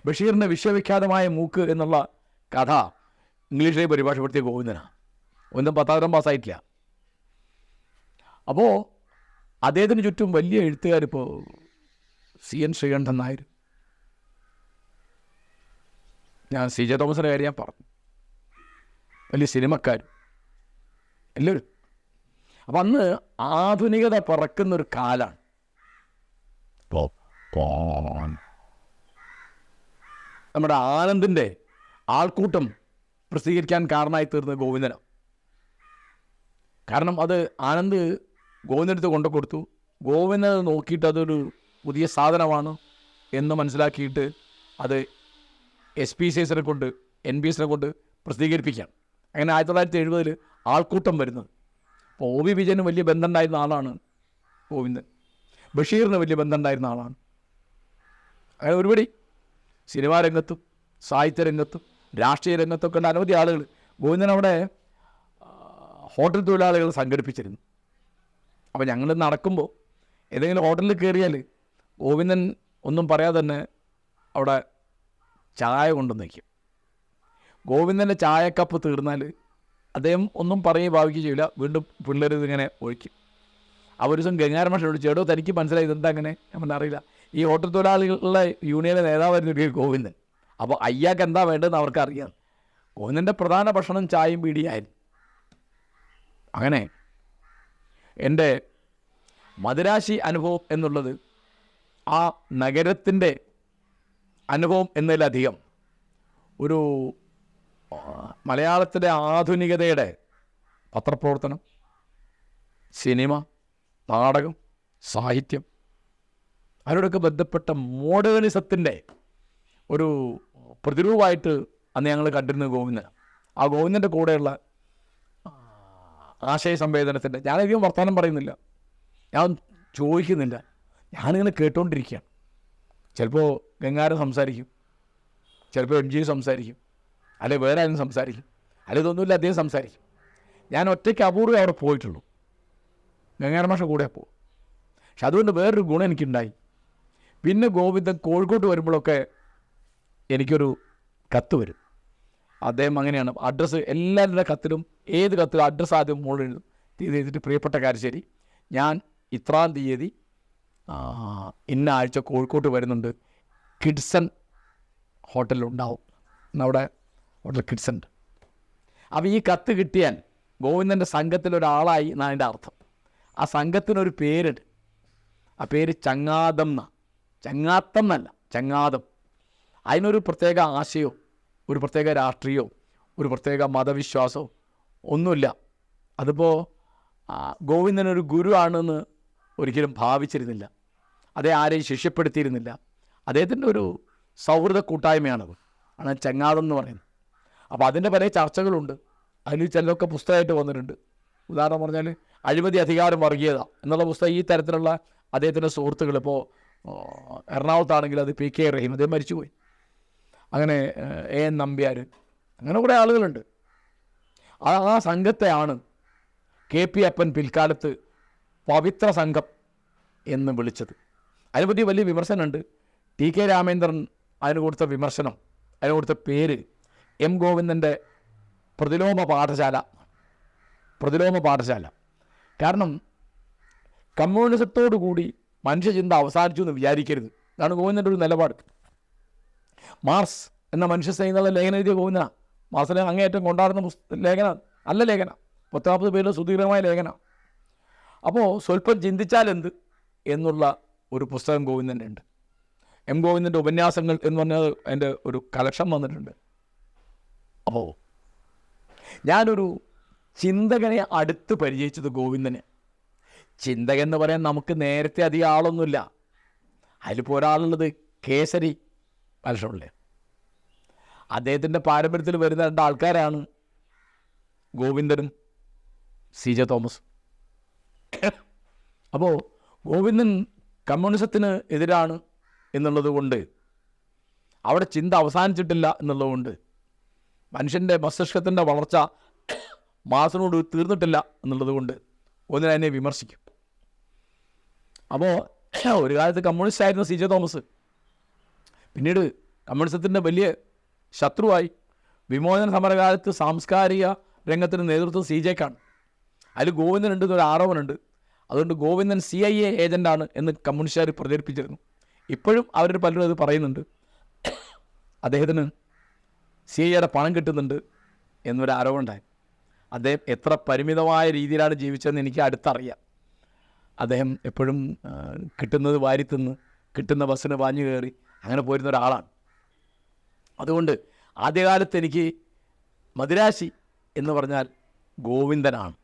ബഷീറിൻ്റെ വിശ്വവിഖ്യാതമായ മൂക്ക് എന്നുള്ള കഥ ഇംഗ്ലീഷിലേക്ക് പരിഭാഷപ്പെടുത്തിയ ഗോവിന്ദനാണ്. ഒന്നും 10ാം തരം പാസ്സായിട്ടില്ല. അപ്പോൾ അദ്ദേഹത്തിന് ചുറ്റും വലിയ എഴുത്തുകാരിപ്പോൾ CN ശ്രീകണ്ഠൻ നായർ, ഞാൻ CJ തോമസിൻ്റെ കാര്യം ഞാൻ പറഞ്ഞു, വലിയ സിനിമക്കാർ എല്ലാവരും. അപ്പം അന്ന് ആധുനികത പിറക്കുന്നൊരു കാലാണ്. നമ്മുടെ ആനന്ദിൻ്റെ ആൾക്കൂട്ടം പ്രസിദ്ധീകരിക്കാൻ കാരണമായി തീർന്നത് ഗോവിന്ദനാണ്. കാരണം അത് ആനന്ദ് ഗോവിന്ദനടുത്ത് കൊണ്ടു കൊടുത്തു. ഗോവിന്ദൻ നോക്കിയിട്ട് അതൊരു പുതിയ സാധനമാണ് എന്ന് മനസ്സിലാക്കിയിട്ട് അത് SPCSനെ കൊണ്ട് NBSനെ കൊണ്ട് പ്രസിദ്ധീകരിപ്പിക്കുകയാണ്. അങ്ങനെ 1970 ആൾക്കൂട്ടം വരുന്നത്. അപ്പോൾ OV വിജയന് വലിയ ബന്ധം ഉണ്ടായിരുന്ന ആളാണ് ഗോവിന്ദൻ, ബഷീറിന് വലിയ ബന്ധം ഉണ്ടായിരുന്ന ആളാണ്. അങ്ങനെ ഒരുപടി സിനിമാ രംഗത്തും സാഹിത്യ രംഗത്തും രാഷ്ട്രീയ രംഗത്തൊക്കെ ഉണ്ട് അനവധി ആളുകൾ. ഗോവിന്ദൻ അവിടെ ഹോട്ടൽ തൊഴിലാളികൾ സംഘടിപ്പിച്ചിരുന്നു. അപ്പോൾ ഞങ്ങൾ നടക്കുമ്പോൾ ഏതെങ്കിലും ഹോട്ടലിൽ കയറിയാൽ ഗോവിന്ദൻ ഒന്നും പറയാതെ തന്നെ അവിടെ ചായ കൊണ്ടുവന്ന് വയ്ക്കും. ഗോവിന്ദൻ്റെ ചായക്കപ്പ് തീർന്നാൽ അദ്ദേഹം ഒന്നും പറയുകയും ഭാവിക്കുകയും ചെയ്യില്ല, വീണ്ടും പിള്ളേർ ഇതിങ്ങനെ ഒഴിക്കും. ആ ഒരു ദിവസം ഗംഗാരം മാഷ് വിളിച്ചു, ചേട്ടോ തനിക്ക് മനസ്സിലായി ഇതെന്താ അങ്ങനെ? ഞാൻ പറഞ്ഞാൽ അറിയില്ല. ഈ ഹോട്ടൽ തൊഴിലാളികളുടെ യൂണിയനിലെ നേതാവായിരുന്നു ഒരു ഗോവിന്ദൻ. അപ്പോൾ അയ്യാക്ക് എന്താ വേണ്ടതെന്ന് അവർക്കറിയാം. ഗോവിന്ദൻ്റെ പ്രധാന ഭക്ഷണം ചായയും പീടിയായിരുന്നു. അങ്ങനെ എൻ്റെ മദിരാശി അനുഭവം എന്നുള്ളത് ആ നഗരത്തിൻ്റെ അനുഭവം എന്നതിലധികം ഒരു മലയാളത്തിലെ ആധുനികതയുടെ പത്രപ്രവർത്തനം, സിനിമ, നാടകം, സാഹിത്യം, അതിനോടൊക്കെ ബന്ധപ്പെട്ട മോഡേണിസത്തിൻ്റെ ഒരു പ്രതിരൂപമായിട്ട് അന്ന് ഞങ്ങൾ കണ്ടിരുന്നത് ഗോവിന്ദനാണ്. ആ ഗോവിന്ദൻ്റെ കൂടെയുള്ള ആശയ സംവേദനത്തിൻ്റെ, ഞാനധികം വർത്തമാനം പറയുന്നില്ല, ഞാൻ ചോദിക്കുന്നില്ല, ഞാനിങ്ങനെ കേട്ടുകൊണ്ടിരിക്കുകയാണ്. ചിലപ്പോൾ ഗംഗാരം സംസാരിക്കും, ചിലപ്പോൾ MG സംസാരിക്കും, അല്ലെങ്കിൽ വേറെ ആരും സംസാരിക്കും, അല്ലെങ്കിൽ ഇതൊന്നുമില്ല അദ്ദേഹം സംസാരിക്കും. ഞാൻ ഒറ്റയ്ക്ക് അപൂർവം അവിടെ പോയിട്ടുള്ളൂ, ഗംഗാരം മാഷ കൂടെ പോകും. പക്ഷെ അതുകൊണ്ട് വേറൊരു ഗുണം എനിക്കുണ്ടായി. പിന്നെ ഗോവിന്ദൻ കോഴിക്കോട്ട് വരുമ്പോഴൊക്കെ എനിക്കൊരു കത്ത് വരും. അദ്ദേഹം അങ്ങനെയാണ് അഡ്രസ്സ്, എല്ലാവരുടെ കത്തിലും ഏത് കത്തിലും അഡ്രസ്സ് ആദ്യം മുകളിൽ എഴുതും. എഴുതിയിട്ട് പ്രിയപ്പെട്ട കാരശ്ശേരി, ഞാൻ ഇത്രാം തീയതി ഇന്ന ആഴ്ച കോഴിക്കോട്ട് വരുന്നുണ്ട്, കിഡ്സൺ ഹോട്ടലിലുണ്ടാവും എന്നവിടെ ഹോട്ടൽ കിഡ്സൺ ഉണ്ട്. അപ്പോൾ ഈ കത്ത് കിട്ടിയാൽ ഗോവിന്ദൻ്റെ സംഘത്തിലൊരാളായി എന്നാണ് അതിൻ്റെ അർത്ഥം. ആ സംഘത്തിനൊരു പേരുണ്ട്, ആ പേര് ചങ്ങാതം എന്നാണ്. ചങ്ങാത്തം എന്നല്ല, ചങ്ങാതം. അതിനൊരു പ്രത്യേക ആശയമോ ഒരു പ്രത്യേക രാഷ്ട്രീയമോ ഒരു പ്രത്യേക മതവിശ്വാസമോ ഒന്നുമില്ല. അതിപ്പോൾ ഗോവിന്ദനൊരു ഗുരു ആണെന്ന് ഒരിക്കലും ഭാവിച്ചിരുന്നില്ല, അതേ ആരെയും ശിഷ്യപ്പെടുത്തിയിരുന്നില്ല. അദ്ദേഹത്തിൻ്റെ ഒരു സൗഹൃദ കൂട്ടായ്മയാണത്, ആണ് ചങ്ങാതം എന്ന് പറയുന്നത്. അപ്പോൾ അതിൻ്റെ പല ചർച്ചകളുണ്ട്. അതിൽ ചിലരൊക്കെ പുസ്തകമായിട്ട് വന്നിട്ടുണ്ട്. ഉദാഹരണം പറഞ്ഞാൽ അഴിമതി, അധികാരം, വർഗീയത എന്നുള്ള പുസ്തകം ഈ തരത്തിലുള്ള അദ്ദേഹത്തിൻ്റെ സുഹൃത്തുക്കൾ, ഇപ്പോൾ എറണാകുളത്താണെങ്കിൽ അത് PK റഹീം, അദ്ദേഹം മരിച്ചുപോയി. അങ്ങനെ AN നമ്പ്യാർ, അങ്ങനെ കുറേ ആളുകളുണ്ട്. ആ സംഘത്തെയാണ് KP അപ്പൻ പിൽക്കാലത്ത് പവിത്ര സംഘം എന്ന് വിളിച്ചത്. അതിനെപ്പറ്റി വലിയ വിമർശനമുണ്ട്. TK രാമേന്ദ്രൻ അതിന് കൊടുത്ത വിമർശനം, അതിന് കൊടുത്ത പേര് M ഗോവിന്ദൻ്റെ പ്രതിലോമ പാഠശാല. കാരണം കമ്മ്യൂണിസത്തോടു കൂടി മനുഷ്യചിന്ത അവസാനിച്ചു എന്ന് വിചാരിക്കരുത്, അതാണ് ഗോവിന്ദൻ്റെ ഒരു നിലപാട്. മാർസ് എന്ന മനുഷ്യസ്നേഹികളുടെ ലേഖനം എഴുതിയ ഗോവിന്ദനാണ്. മാർസിനെ അങ്ങേയറ്റം കൊണ്ടാടുന്ന ലേഖനം 40 പേരിലെ സുദീർഘമായ ലേഖനം. അപ്പോൾ സ്വല്പം ചിന്തിച്ചാലെന്ത് എന്നുള്ള ഒരു പുസ്തകം ഗോവിന്ദൻ്റെ ഉണ്ട്. M ഗോവിന്ദൻ്റെ ഉപന്യാസങ്ങൾ എന്ന് പറഞ്ഞാൽ അതിൻ്റെ ഒരു കളക്ഷൻ വന്നിട്ടുണ്ട്. അപ്പോൾ ഞാനൊരു ചിന്തകനെ അടുത്ത് പരിചയിച്ചത് ഗോവിന്ദനെ. ചിന്തകൻ എന്ന് പറയാൻ നമുക്ക് നേരത്തെ അധികം ആളൊന്നുമില്ല. അതിലിപ്പോൾ ഒരാളുള്ളത് കേസരി ബാലകൃഷ്ണപിള്ളയാണ്. അദ്ദേഹത്തിൻ്റെ പാരമ്പര്യത്തിൽ വരുന്ന 2 ആൾക്കാരാണ് ഗോവിന്ദനും CJ തോമസും. അപ്പോൾ ഗോവിന്ദൻ കമ്മ്യൂണിസത്തിന് എതിരാണ് എന്നുള്ളത് കൊണ്ട്, അവിടെ ചിന്ത അവസാനിച്ചിട്ടില്ല എന്നുള്ളതുകൊണ്ട്, മനുഷ്യൻ്റെ മസ്തിഷ്കത്തിൻ്റെ വളർച്ച മാസനോട് തീർന്നിട്ടില്ല എന്നുള്ളത് കൊണ്ട് ഒന്നിനെ അതിനെ വിമർശിക്കും. അപ്പോൾ ഒരു കാലത്ത് കമ്മ്യൂണിസ്റ്റ് ആയിരുന്നു CJ തോമസ്. പിന്നീട് കമ്മ്യൂണിസത്തിൻ്റെ വലിയ ശത്രുവായി. വിമോചന സമരകാലത്ത് സാംസ്കാരിക രംഗത്തിന് നേതൃത്വം CJ-ക്കാണ്. അതിൽ ഗോവിന്ദനുണ്ട് എന്നൊരു ആരോപണമുണ്ട്. അതുകൊണ്ട് ഗോവിന്ദൻ CIA ഏജൻ്റാണ് എന്ന് കമ്മ്യൂണിസ്റ്റുകാർ പ്രചരിപ്പിച്ചിരുന്നു. ഇപ്പോഴും അവർ പലരും അത് പറയുന്നുണ്ട്. അദ്ദേഹത്തിന് CIA പണം കിട്ടുന്നുണ്ട് എന്നൊരു ആരോപണം ഉണ്ടായി. അദ്ദേഹം എത്ര പരിമിതമായ രീതിയിലാണ് ജീവിച്ചതെന്ന് എനിക്ക് അടുത്തറിയാം. അദ്ദേഹം എപ്പോഴും കിട്ടുന്നത് വാരിത്തിന്ന്, കിട്ടുന്ന ബസ്സിന് പാഞ്ഞു കയറി അങ്ങനെ പോരുന്ന ഒരാളാണ്. അതുകൊണ്ട് ആദ്യകാലത്ത് എനിക്ക് മദിരാശി എന്ന് പറഞ്ഞാൽ ഗോവിന്ദനാണ്.